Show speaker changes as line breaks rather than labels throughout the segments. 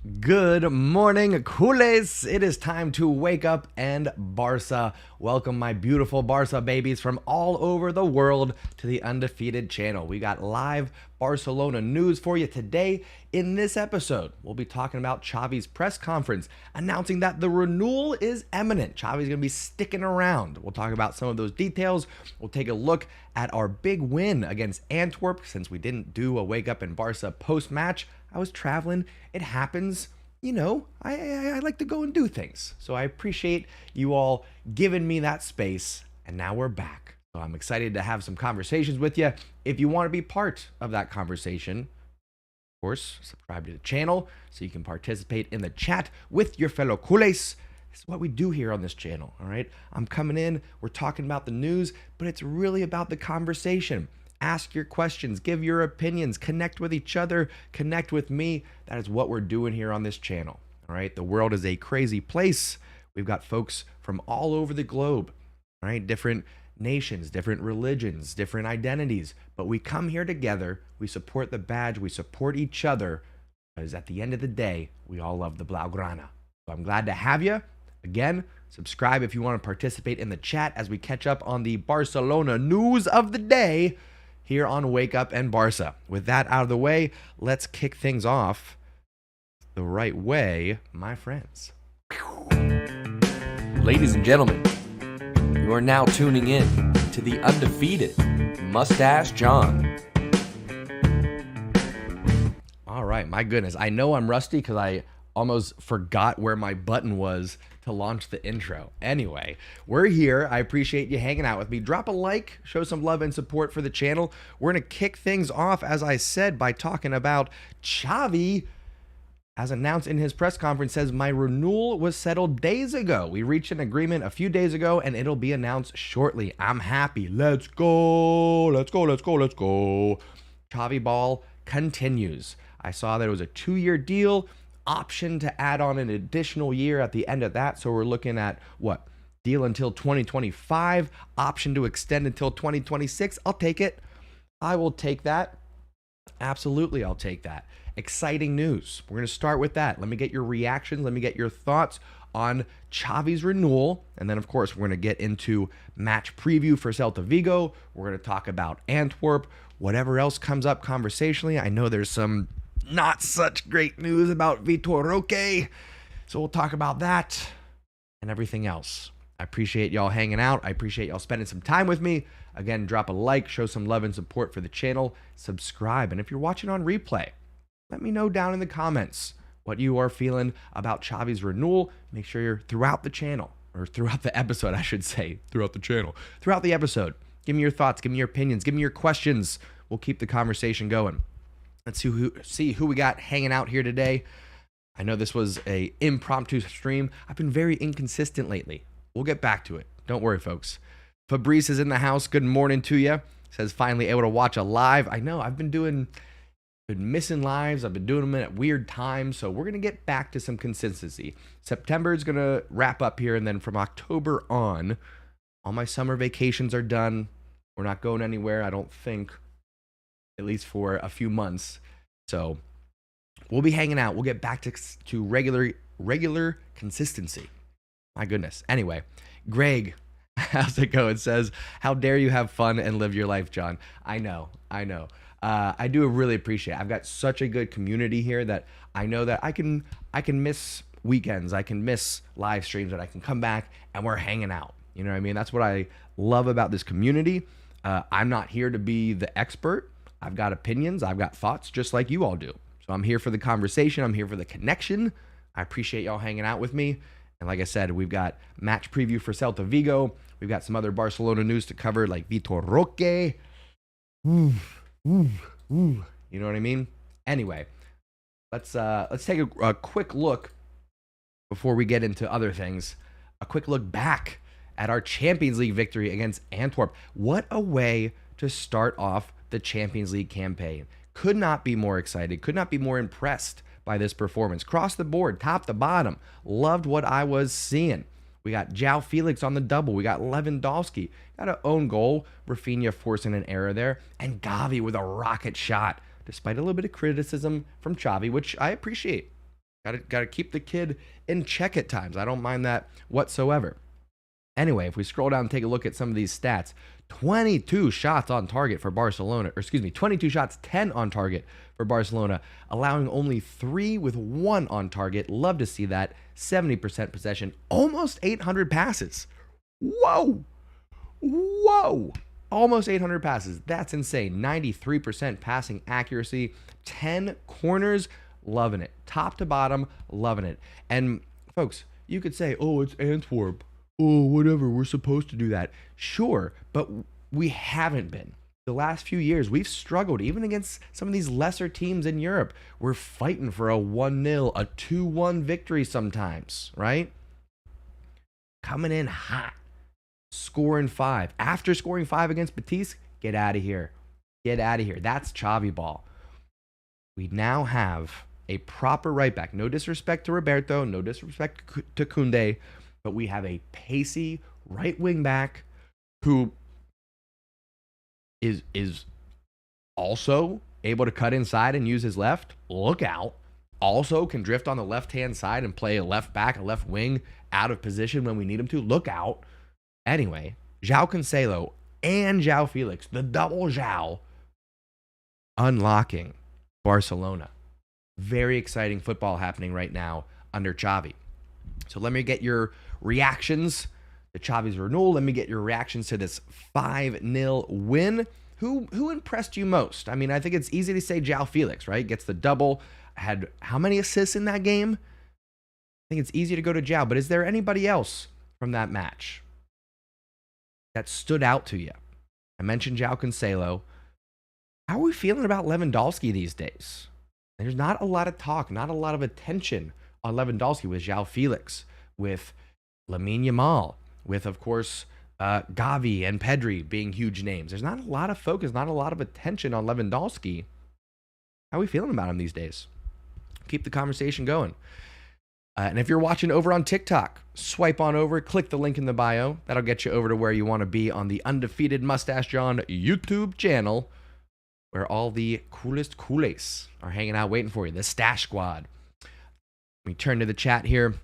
Good morning, culés. It is time to wake up and Barca. Welcome my beautiful Barca babies from all over the world to the Undefeated channel. We got live Barcelona news for you today. In this episode, we'll be talking about Xavi's press conference announcing that the renewal is imminent. Xavi's going to be sticking around. We'll talk about some of those details. We'll take a look at our big win against Antwerp since we didn't do a wake up in Barca post-match. I was traveling. It happens. You know, I like to go and do things. So I appreciate you all giving me that space. And now we're back. So I'm excited to have some conversations with you. If you want to be part of that conversation, of course, subscribe to the channel so you can participate in the chat with your fellow culés. This is what we do here on this channel, all right? I'm coming in, we're talking about the news, but it's really about the conversation. Ask your questions, give your opinions, connect with each other, connect with me. That is what we're doing here on this channel, all right? The world is a crazy place. We've got folks from all over the globe, all right? Different nations, different religions, different identities, but we come here together, we support the badge, we support each other, because at the end of the day, we all love the Blaugrana. So I'm glad to have you. Again, subscribe if you want to participate in the chat as we catch up on the Barcelona news of the day here on Wake Up and Barca. With that out of the way, let's kick things off the right way, my friends.
Ladies and gentlemen, you are now tuning in to the undefeated Mustache John.
All right, my goodness. I know I'm rusty because I almost forgot where my button was to launch the intro. Anyway, we're here. I appreciate you hanging out with me. Drop a like, show some love and support for the channel. We're going to kick things off, as I said, by talking about Xavi. As announced in his press conference, says my renewal was settled days ago. We reached an agreement a few days ago and it'll be announced shortly. I'm happy. Let's go. Let's go. Let's go. Let's go. Xavi ball continues. I saw that it was a 2-year deal, option to add on an additional year at the end of that. So we're looking at what? Deal until 2025, option to extend until 2026. I'll take it. I will take that. Absolutely, I'll take that. Exciting news. We're going to start with that. Let me get your reactions. Let me get your thoughts on Xavi's renewal. And then, of course, we're going to get into match preview for Celta Vigo. We're going to talk about Antwerp. Whatever else comes up conversationally. I know there's some not such great news about Vitor Roque. So we'll talk about that and everything else. I appreciate y'all hanging out. I appreciate y'all spending some time with me. Again, drop a like, show some love and support for the channel, subscribe. And if you're watching on replay, let me know down in the comments what you are feeling about Xavi's renewal. Make sure you're throughout the channel, or throughout the episode, I should say, throughout the episode. Give me your thoughts, give me your opinions, give me your questions. We'll keep the conversation going. Let's see who we got hanging out here today. I know this was a impromptu stream. I've been very inconsistent lately. We'll get back to it. Don't worry, folks. Fabrice is in the house. Good morning to you. Says finally able to watch a live. I know I've been missing lives. I've been doing them at weird times. So we're going to get back to some consistency. September is going to wrap up here. And then from October on, all my summer vacations are done. We're not going anywhere, I don't think, at least for a few months. So we'll be hanging out. We'll get back to regular consistency. My goodness. Anyway, Greg, how's it going? Says, how dare you have fun and live your life, John? I know. I do really appreciate it. I've got such a good community here that I know that I can miss weekends. I can miss live streams, but I can come back and we're hanging out. You know what I mean? That's what I love about this community. I'm not here to be the expert. I've got opinions. I've got thoughts just like you all do. So I'm here for the conversation. I'm here for the connection. I appreciate y'all hanging out with me. And like I said, we've got match preview for Celta Vigo. We've got some other Barcelona news to cover, like Vitor Roque. You know what I mean? Anyway, let's take a quick look before we get into other things. A quick look back at our Champions League victory against Antwerp. What a way to start off the Champions League campaign. Could not be more excited. Could not be more impressed by this performance. Across the board, top to bottom. Loved what I was seeing. We got Joao Felix on the double. We got Lewandowski. Got an own goal. Raphinha forcing an error there. And Gavi with a rocket shot. Despite a little bit of criticism from Xavi, which I appreciate. Got to keep the kid in check at times. I don't mind that whatsoever. Anyway, if we scroll down and take a look at some of these stats, 22 shots on target for Barcelona, or excuse me, 22 shots, 10 on target for Barcelona, allowing only 3 with 1 on target. Love to see that. 70% possession, almost 800 passes. Whoa! Whoa! Almost 800 passes. That's insane. 93% passing accuracy, 10 corners. Loving it. Top to bottom, loving it. And folks, you could say, oh, it's Antwerp. Oh, whatever, we're supposed to do that. Sure, but we haven't been. The last few years, we've struggled, even against some of these lesser teams in Europe. We're fighting for a 1-0, a 2-1 victory sometimes, right? Coming in hot, scoring 5. After scoring 5 against Betis, get out of here. Get out of here. That's Xavi ball. We now have a proper right back. No disrespect to Roberto, no disrespect to Koundé, but we have a pacey right wing back who is also able to cut inside and use his left. Look out. Also can drift on the left-hand side and play a left back, a left wing out of position when we need him to. Look out. Anyway, Joao Cancelo and Joao Felix, the double Joao, unlocking Barcelona. Very exciting football happening right now under Xavi. So let me get your reactions to Xavi's renewal. Let me get your reactions to this 5-0 win. Who impressed you most? I mean, I think it's easy to say Joao Felix, right? Gets the double. Had how many assists in that game? I think it's easy to go to Joao, but is there anybody else from that match that stood out to you? I mentioned Joao Cancelo. How are we feeling about Lewandowski these days? There's not a lot of talk, not a lot of attention on Lewandowski with Joao Felix, with Lamine Yamal, with, of course, Gavi and Pedri being huge names. There's not a lot of focus, not a lot of attention on Lewandowski. How are we feeling about him these days? Keep the conversation going. And if you're watching over on TikTok, swipe on over, click the link in the bio. That'll get you over to where you want to be on the Undefeated Mustache John YouTube channel, where all the coolest coolies are hanging out waiting for you, the Stash Squad. Let me turn to the chat here.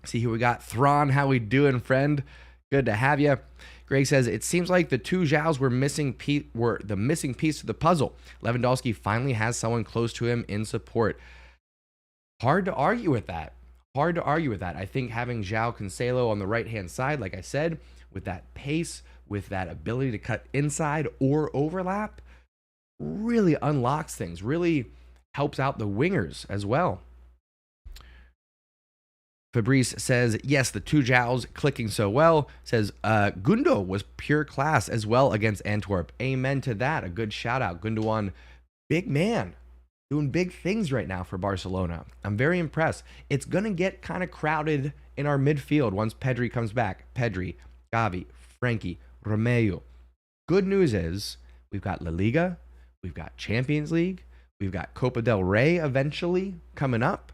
See who we got. Thrawn, how we doing, friend? Good to have you. Greg says, it seems like the two Joaos were the missing piece to the puzzle. Lewandowski finally has someone close to him in support. Hard to argue with that. Hard to argue with that. I think having Joao Cancelo on the right-hand side, like I said, with that pace, with that ability to cut inside or overlap, really unlocks things, really helps out the wingers as well. Fabrice says, yes, the two Joaos clicking so well. Says, Gundo was pure class as well against Antwerp. Amen to that. A good shout out. Gundogan, big man, doing big things right now for Barcelona. I'm very impressed. It's going to get kind of crowded in our midfield once Pedri comes back. Pedri, Gavi, Frankie, Romeo. Good news is we've got La Liga, we've got Champions League, we've got Copa del Rey eventually coming up.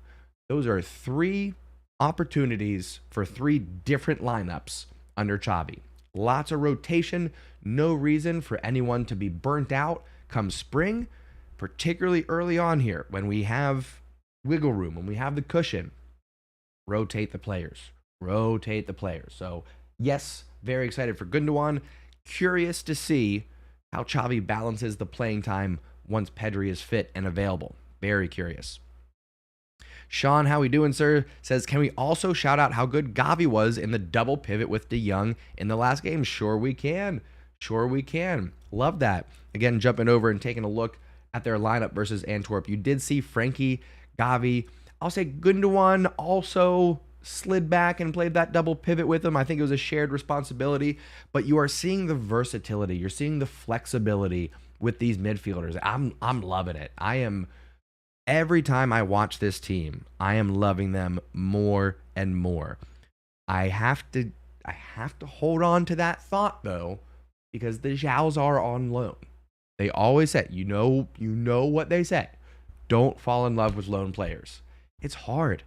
Those are 3 opportunities for 3 different lineups under Xavi. Lots of rotation, no reason for anyone to be burnt out come spring, particularly early on here when we have wiggle room, when we have the cushion. Rotate the players. Rotate the players. So, yes, very excited for Gundogan. Curious to see how Xavi balances the playing time once Pedri is fit and available. Very curious. Sean, how we doing, sir? Says, can we also shout out how good Gavi was in the double pivot with De Jong in the last game? Sure we can. Sure we can. Love that. Again, jumping over and taking a look at their lineup versus Antwerp. You did see Frankie, Gavi. I'll say Gundogan also slid back and played that double pivot with him. I think it was a shared responsibility. But you are seeing the versatility. You're seeing the flexibility with these midfielders. I'm loving it. Every time I watch this team, I am loving them more and more. I have to hold on to that thought though, because the Joaos are on loan. They always say, you know what they say. Don't fall in love with lone players. It's hard.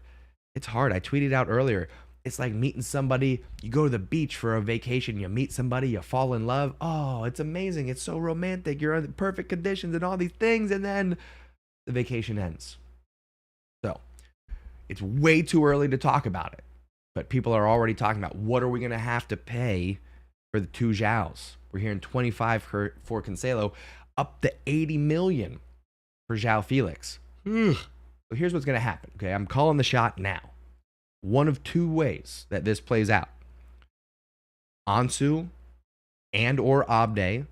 It's hard. I tweeted out earlier. It's like meeting somebody. You go to the beach for a vacation. You meet somebody. You fall in love. Oh, it's amazing. It's so romantic. You're in the perfect conditions and all these things. And then the vacation ends. So It's way too early to talk about it. But people are already talking about what are we going to have to pay for the two Joaos. We're hearing 25 for Cancelo, up to 80 million for Joao Felix. So here's what's going to happen. Okay, I'm calling the shot now. One of two ways that this plays out. Ansu and or Abde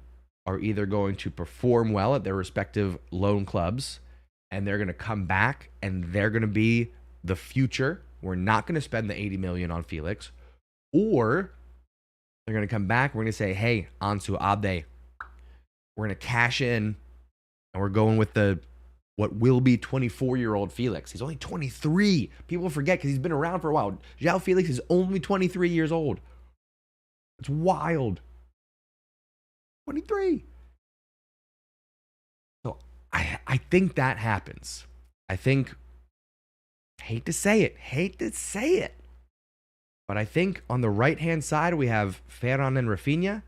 are either going to perform well at their respective loan clubs, and they're going to come back and they're going to be the future. We're not going to spend the 80 million on Felix, or they're going to come back. We're going to say, hey, Ansu, Abde, we're going to cash in, and we're going with what will be 24-year-old Felix. He's only 23. People forget because he's been around for a while. Joao Felix is only 23 years old. It's wild. 23. So I think that happens. I think, hate to say it, but I think on the right-hand side, we have Ferran and Raphinha.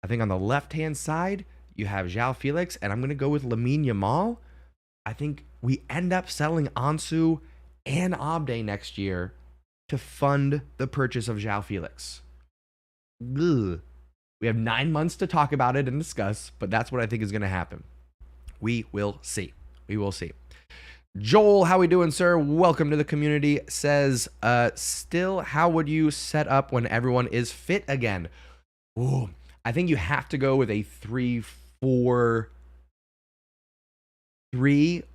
I think on the left-hand side, you have Joao Felix, and I'm going to go with Lamine Yamal. I think we end up selling Ansu and Abde next year to fund the purchase of Joao Felix. Ugh. We have 9 months to talk about it and discuss, but that's what I think is going to happen. We will see. We will see. Joel, how we doing, sir? Welcome to the community. Says, still, how would you set up when everyone is fit again? Ooh, I think you have to go with a 3-4-3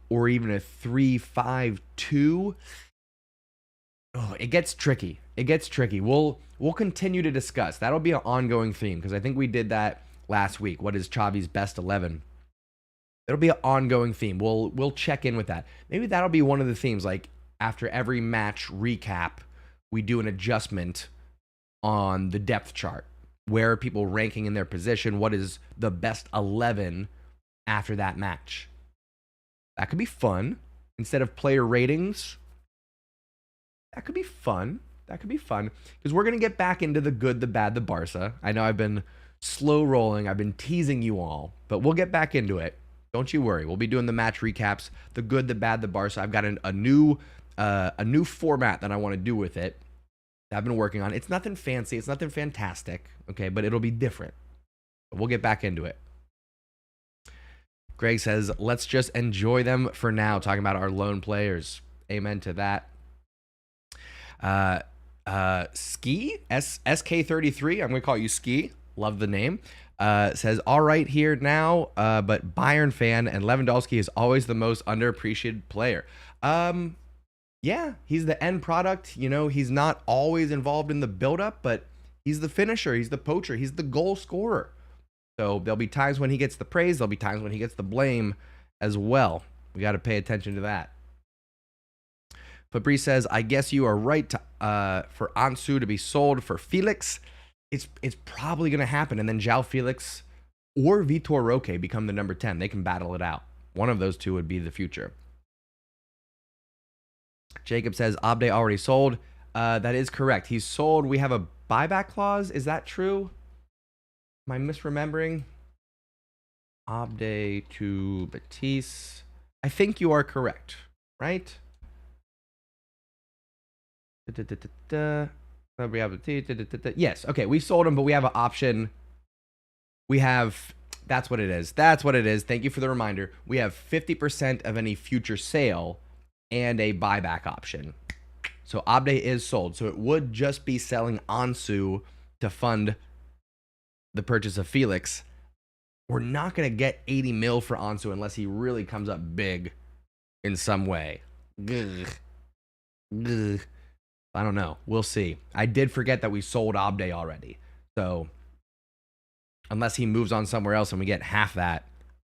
or even a 3-5-2. Oh, it gets tricky. We'll continue to discuss. That'll be an ongoing theme because I think we did that last week. What is Xavi's best 11? It'll be an ongoing theme. We'll check in with that. Maybe that'll be one of the themes. Like after every match recap, we do an adjustment on the depth chart. Where are people ranking in their position? What is the best 11 after that match? That could be fun. Instead of player ratings, that could be fun. Because we're going to get back into the good, the bad, the Barca. I know I've been slow rolling. I've been teasing you all. But we'll get back into it. Don't you worry. We'll be doing the match recaps, the good, the bad, the Barca. I've got a new format that I want to do with it that I've been working on. It's nothing fancy. It's nothing fantastic. Okay, but it'll be different. But we'll get back into it. Greg says, let's just enjoy them for now. Talking about our lone players. Amen to that. Ski SK33, I'm gonna call you Ski, love the name, says all right here now, but Bayern fan, and Lewandowski is always the most underappreciated player. Yeah, he's the end product. You know, he's not always involved in the buildup, but he's the finisher, he's the poacher, he's the goal scorer. So there'll be times when he gets the praise, there'll be times when he gets the blame as well. We got to pay attention to that. Fabrice says, I guess you are right for Ansu to be sold for Felix. It's probably going to happen. And then Joao Felix or Vitor Roque become the number 10. They can battle it out. One of those two would be the future. Jacob says, Abde already sold. That is correct. He's sold. We have a buyback clause. Is that true? Am I misremembering? Abde to Betis. I think you are correct, right? Yes. Okay. We sold him, but we have an option. That's what it is. Thank you for the reminder. We have 50% of any future sale and a buyback option. So Abde is sold. So it would just be selling Ansu to fund the purchase of Felix. We're not going to get 80 mil for Ansu unless he really comes up big in some way. Ugh. I don't know. We'll see. I did forget that we sold Abde already. So unless he moves on somewhere else and we get half that,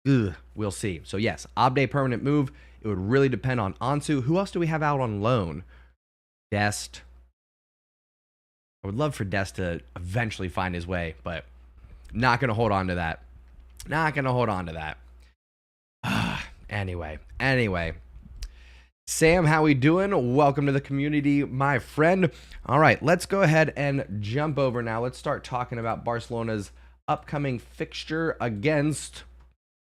we'll see. So yes, Abde permanent move. It would really depend on Ansu. Who else do we have out on loan? Dest. I would love for Dest to eventually find his way, but not going to hold on to that. Anyway. Sam, how we doing? Welcome to the community, my friend. All right, let's go ahead and jump over now. Let's start talking about Barcelona's upcoming fixture against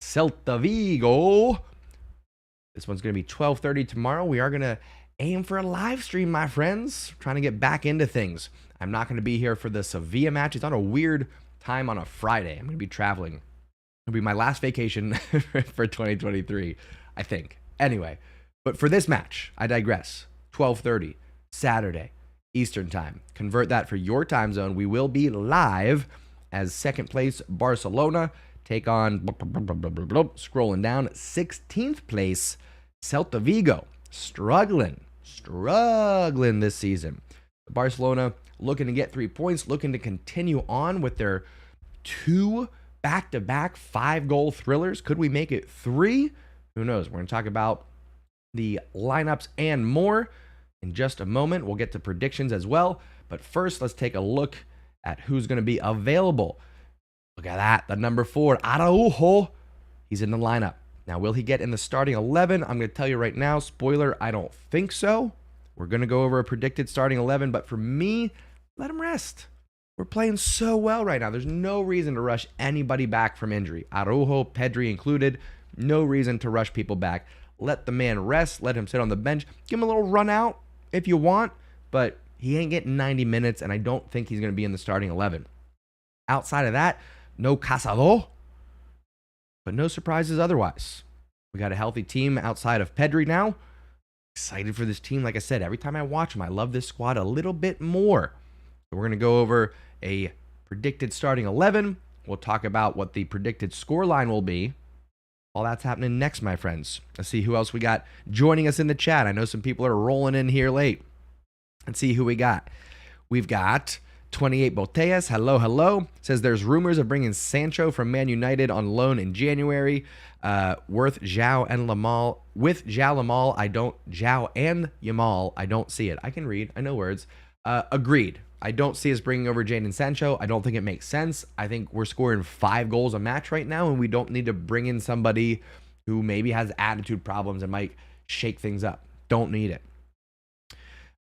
Celta Vigo. This one's going to be 12:30 tomorrow. We are going to aim for a live stream, my friends. Trying to get back into things. I'm not going to be here for the Sevilla match. It's on a weird time on a Friday. I'm going to be traveling. It'll be my last vacation for 2023, I think. Anyway, but for this match, I digress. 12:30, Saturday, Eastern time. Convert that for your time zone. We will be live as second place Barcelona take on, scrolling down, 16th place Celta Vigo. Struggling this season. Barcelona looking to get 3 points, looking to continue on with their 2 back-to-back 5-goal thrillers. Could we make it 3? Who knows? We're going to talk about the lineups and more in just a moment. We'll get to predictions as well. But first, let's take a look at who's going to be available. Look at that. The number 4, Araujo. He's in the lineup. Now, will he get in the starting 11? I'm going to tell you right now, spoiler, I don't think so. We're going to go over a predicted starting 11, but for me, let him rest. We're playing so well right now. There's no reason to rush anybody back from injury. Araujo, Pedri included. No reason to rush people back. Let the man rest. Let him sit on the bench. Give him a little run out if you want, but he ain't getting 90 minutes, and I don't think he's going to be in the starting 11. Outside of that, no Cancelo, but no surprises otherwise. We got a healthy team outside of Pedri now. Excited for this team. Like I said, every time I watch them, I love this squad a little bit more. So we're going to go over a predicted starting 11. We'll talk about what the predicted score line will be. All that's happening next, my friends. Let's see who else we got joining us in the chat. I know some people are rolling in here late. Let's see who we got. We've got 28 Botellas. Hello. Says there's rumors of bringing Sancho from Man United on loan in January. Worth Joao and Lamal. With Joao Lamal, Joao and Yamal, I don't see it. I can read. I know words. Agreed. I don't see us bringing over Jadon Sancho. I don't think it makes sense. I think we're scoring 5 goals a match right now, and we don't need to bring in somebody who maybe has attitude problems and might shake things up. Don't need it.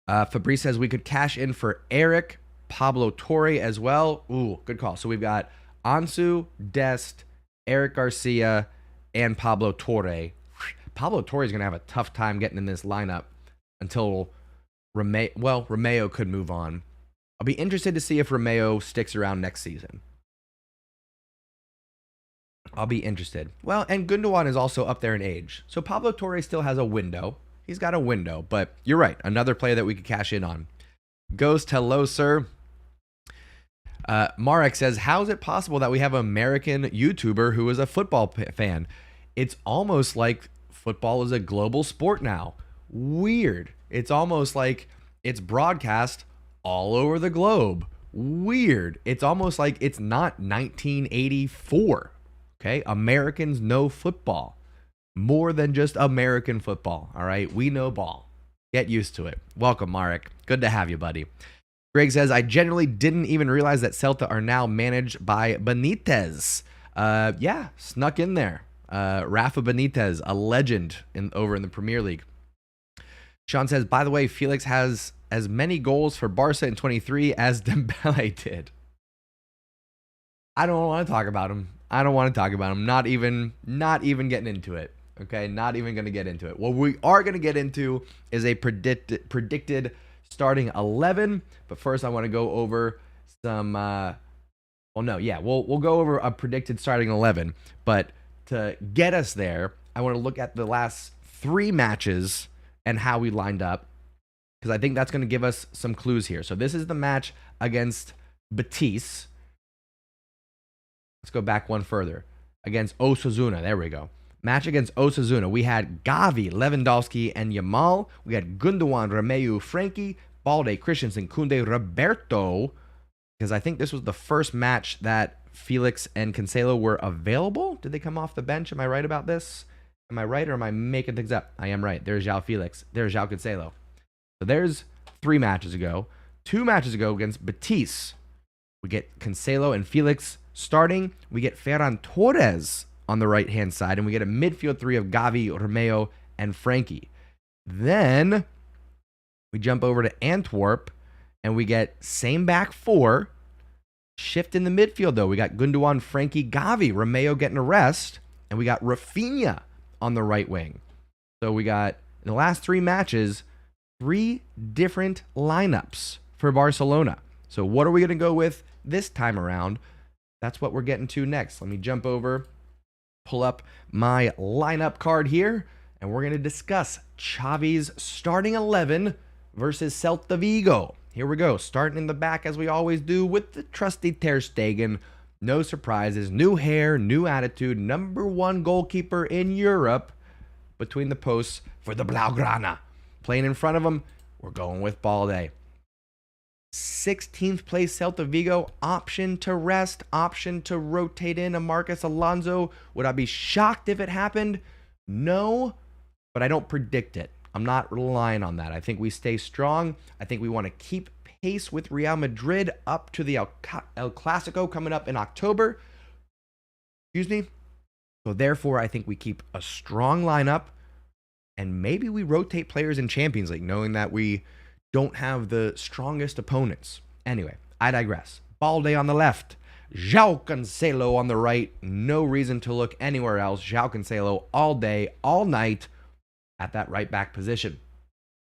Fabrice says we could cash in for Eric, Pablo Torre as well. Ooh, good call. So we've got Ansu, Dest, Eric Garcia, and Pablo Torre. Pablo Torre is going to have a tough time getting in this lineup until Romeo could move on. I'll be interested to see if Romeo sticks around next season. I'll be interested. Well, and Gundogan is also up there in age. So Pablo Torre still has a window. He's got a window, but you're right. Another player that we could cash in on. Ghost, hello, sir. Marek says, how is it possible that we have an American YouTuber who is a football fan? It's almost like football is a global sport now. Weird. It's almost like it's broadcast all over the globe. Weird. It's almost like it's not 1984. Okay? Americans know football. More than just American football. All right? We know ball. Get used to it. Welcome, Marek. Good to have you, buddy. Greg says, I generally didn't even realize that Celta are now managed by Benitez. Yeah, snuck in there. Rafa Benitez, a legend over in the Premier League. Sean says, by the way, Felix has as many goals for Barca in 23 as Dembele did. I don't want to talk about him. Not even getting into it. Okay, not even going to get into it. What we are going to get into is a predicted starting 11. But first, I want to go over some. We'll go over a predicted starting 11. But to get us there, I want to look at the last 3 matches and how we lined up, because I think that's going to give us some clues here. So this is the match against Betis. Let's go back one further. Against Osasuna. There we go. Match against Osasuna. We had Gavi, Lewandowski, and Yamal. We had Gundogan, Romeo, Frankie, Balde, Christensen, Koundé, Roberto. Because I think this was the first match that Felix and Cancelo were available. Did they come off the bench? Am I right about this? Am I right, or am I making things up? I am right. There's Joao Felix. There's Joao Cancelo. So there's 3 matches ago. 2 matches ago against Betis, we get Cancelo and Felix starting. We get Ferran Torres on the right-hand side, and we get a midfield 3 of Gavi, Romeo, and Frankie. Then we jump over to Antwerp, and we get same back 4. Shift in the midfield, though. We got Gundogan, Frankie, Gavi, Romeo getting a rest, and we got raphinha on the right wing. So we got, in the last 3 matches, 3 different lineups for Barcelona. So what are we going to go with this time around? That's what we're getting to next. Let me jump over, pull up my lineup card here, and we're going to discuss Xavi's starting 11 versus Celta Vigo. Here we go, starting in the back as we always do with the trusty Ter Stegen. No surprises, new hair, new attitude, number 1 goalkeeper in Europe between the posts for the Blaugrana. Playing in front of him, we're going with Balde. 16th place Celta Vigo, option to rest, option to rotate in a Marcos Alonso. Would I be shocked if it happened? No, but I don't predict it. I'm not relying on that. I think we stay strong. I think we want to keep pace with Real Madrid up to the El Clasico coming up in October. Excuse me. So therefore, I think we keep a strong lineup, and maybe we rotate players in Champions League, knowing that we don't have the strongest opponents. Anyway, I digress. Balde on the left, Joao Cancelo on the right. No reason to look anywhere else. Joao Cancelo all day, all night at that right back position.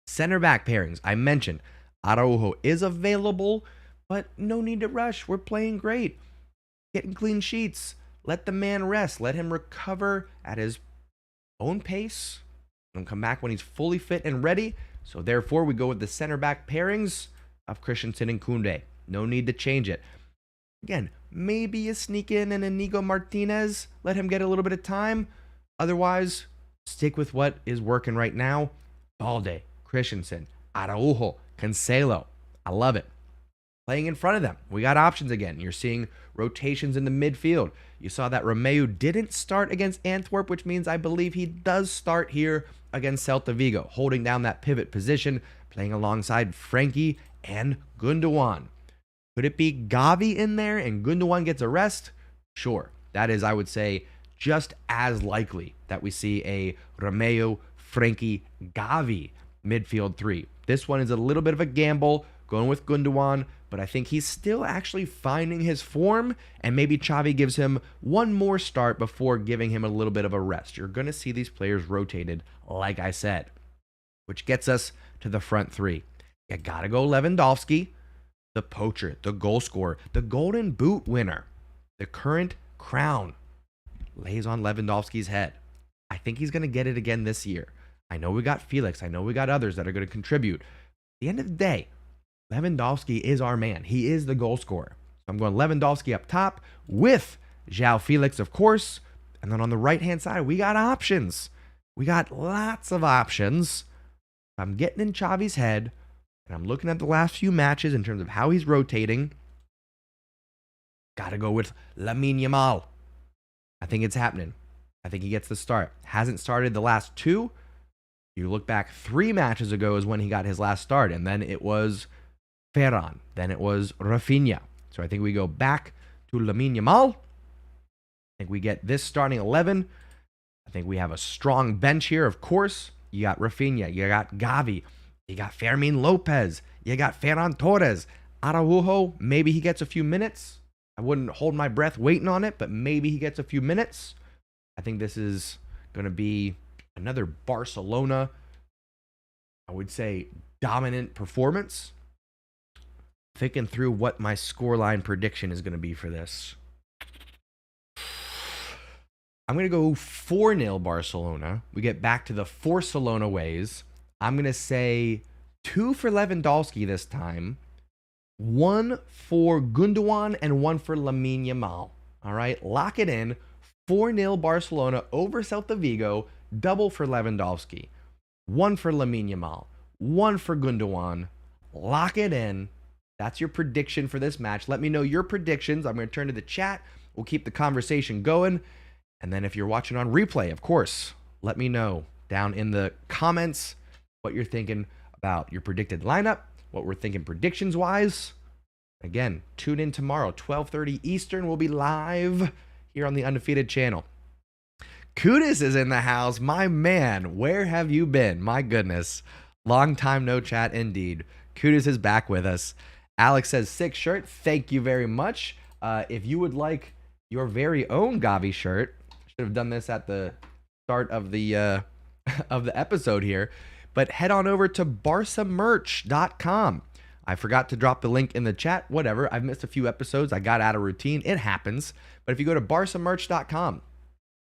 Center back pairings, I mentioned Araujo is available, but no need to rush. We're playing great. Getting clean sheets. Let the man rest. Let him recover at his own pace and come back when he's fully fit and ready. So therefore, we go with the center back pairings of Christensen and Koundé. No need to change it. Again, maybe you sneak in an Inigo Martinez, let him get a little bit of time. Otherwise, stick with what is working right now. Balde, Christensen, Araujo, Cancelo. I love it. Playing in front of them, we got options again. You're seeing rotations in the midfield. You saw that Romeu didn't start against Antwerp, which means I believe he does start here against Celta Vigo, holding down that pivot position, playing alongside Frenkie and Gundogan. Could it be Gavi in there and Gundogan gets a rest? Sure. That is, I would say, just as likely that we see a Romeu, Frenkie, Gavi midfield 3. This one is a little bit of a gamble, going with Gundogan, but I think he's still actually finding his form, and maybe Xavi gives him one more start before giving him a little bit of a rest. You're going to see these players rotated, like I said, which gets us to the front 3. You got to go Lewandowski, the poacher, the goal scorer, the golden boot winner. The current crown lays on Lewandowski's head. I think he's going to get it again this year. I know we got Felix. I know we got others that are going to contribute. At the end of the day, Lewandowski is our man. He is the goal scorer. So I'm going Lewandowski up top with Joao Felix, of course. And then on the right-hand side, we got options. We got lots of options. I'm getting in Xavi's head, and I'm looking at the last few matches in terms of how he's rotating. Got to go with Lamine Yamal. I think it's happening. I think he gets the start. Hasn't started the last 2. You look back 3 matches ago is when he got his last start, and then it was Ferran. Then it was Raphinha. So I think we go back to Lamine Yamal. I think we get this starting 11. I think we have a strong bench here, of course. You got Raphinha. You got Gavi. You got Fermin Lopez. You got Ferran Torres. Araujo, maybe he gets a few minutes. I wouldn't hold my breath waiting on it, but maybe he gets a few minutes. I think this is going to be another Barcelona, I would say, dominant performance. Thinking through what my scoreline prediction is going to be for this. I'm going to go 4-0 Barcelona. We get back to the Forcelona ways. I'm going to say 2 for Lewandowski this time, 1 for Gundogan, and 1 for Lamine Yamal. All right, lock it in. 4-0 Barcelona over Celta Vigo, double for Lewandowski, 1 for Lamine Yamal, 1 for Gundogan. Lock it in. That's your prediction for this match. Let me know your predictions. I'm going to turn to the chat. We'll keep the conversation going. And then if you're watching on replay, of course, let me know down in the comments what you're thinking about your predicted lineup, what we're thinking predictions-wise. Again, tune in tomorrow, 12:30 Eastern. We'll be live here on the Undefeated channel. Kudus is in the house. My man, where have you been? My goodness. Long time no chat indeed. Kudus is back with us. Alex says, sick shirt. Thank you very much. If you would like your very own Gavi shirt, should have done this at the start of the episode here. but head on over to barcamerch.com. I forgot to drop the link in the chat. Whatever. I've missed a few episodes. I got out of routine. It happens. But if you go to barcamerch.com,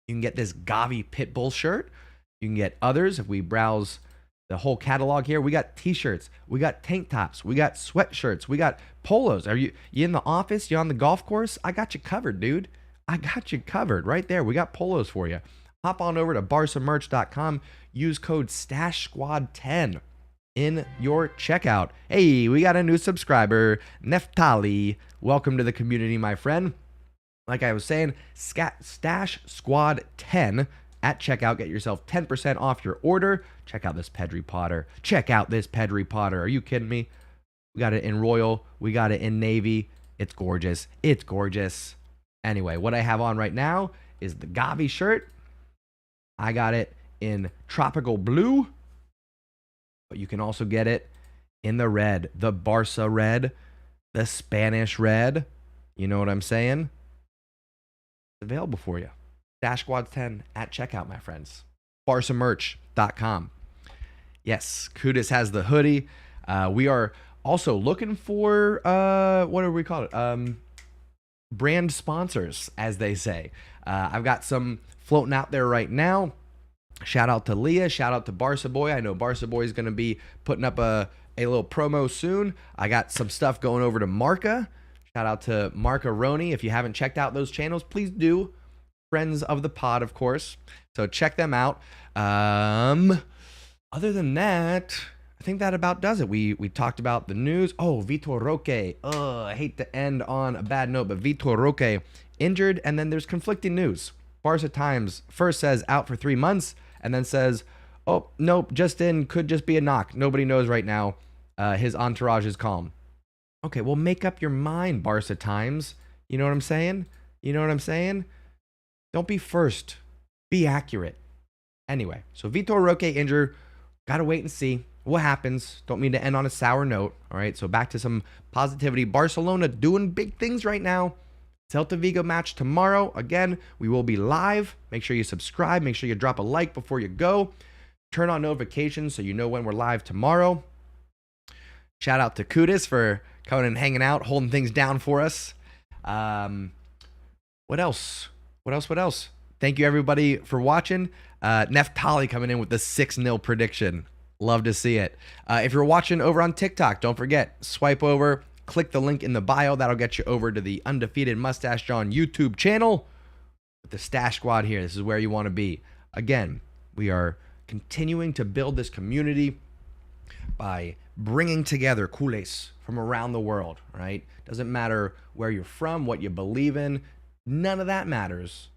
you can get this Gavi Pitbull shirt. You can get others. If we browse the whole catalog here, we got t-shirts, we got tank tops, we got sweatshirts, we got polos. Are you in the office? You on the golf course? I got you covered, dude. I got you covered right there. We got polos for you. Hop on over to barcamerch.com. Use code STASHSQUAD10 in your checkout. Hey, we got a new subscriber, Neftali. Welcome to the community, my friend. Like I was saying, Stash Squad 10 at checkout. Get yourself 10% off your order. Check out this Pedri Potter. Check out this Pedri Potter. Are you kidding me? We got it in Royal. We got it in Navy. It's gorgeous. It's gorgeous. Anyway, what I have on right now is the Gavi shirt. I got it in Tropical Blue, but you can also get it in the red, the Barca red, the Spanish red. You know what I'm saying? It's available for you. Dash Squad 10 at checkout, my friends. barcamerch.com. Yes, Kudus has the hoodie. We are also looking for, what do we call it? Brand sponsors, as they say. I've got some floating out there right now. Shout out to Leah. Shout out to Barca Boy. I know Barca Boy is going to be putting up a little promo soon. I got some stuff going over to Marca. Shout out to Marca Roni. If you haven't checked out those channels, please do. Friends of the pod, of course. So check them out. Other than that, I think that about does it. We talked about the news. Oh, Vitor Roque. I hate to end on a bad note, but Vitor Roque injured, and then there's conflicting news. Barca Times first says out for 3 months, and then says, oh, nope, just in, could just be a knock. Nobody knows right now. His entourage is calm. Okay, well, make up your mind, Barca Times. You know what I'm saying? You know what I'm saying? Don't be first. Be accurate. Anyway, so Vitor Roque injured. Got to wait and see what happens. Don't mean to end on a sour note. All right, so back to some positivity. Barcelona doing big things right now. Celta Vigo match tomorrow. Again, we will be live. Make sure you subscribe. Make sure you drop a like before you go. Turn on notifications so you know when we're live tomorrow. Shout out to Kudus for coming and hanging out, holding things down for us. What else? What else? Thank you, everybody, for watching. Neftali coming in with the 6-0 prediction. Love to see it. If you're watching over on TikTok, don't forget, swipe over, click the link in the bio. That'll get you over to the Undefeated Mustache John YouTube channel with the Stash Squad here. This is where you want to be. Again, we are continuing to build this community by bringing together culés from around the world, right? Doesn't matter where you're from, what you believe in. None of that matters.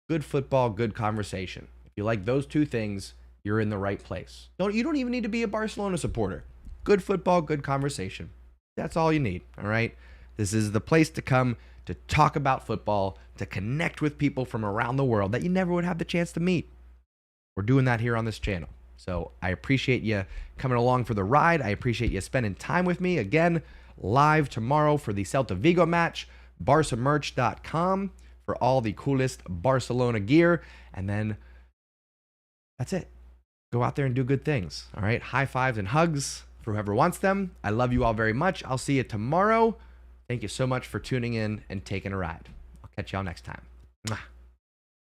Good football, good conversation. If you like those two things, you're in the right place. You don't even need to be a Barcelona supporter. Good football, good conversation. That's all you need, all right? This is the place to come to talk about football, to connect with people from around the world that you never would have the chance to meet. We're doing that here on this channel. So I appreciate you coming along for the ride. I appreciate you spending time with me. Again, live tomorrow for the Celta Vigo match. barcamerch.com for all the coolest Barcelona gear. And then that's it. Go out there and do good things. All right. High fives and hugs for whoever wants them. I love you all very much. I'll see you tomorrow. Thank you so much for tuning in and taking a ride. I'll catch y'all next time. Mwah.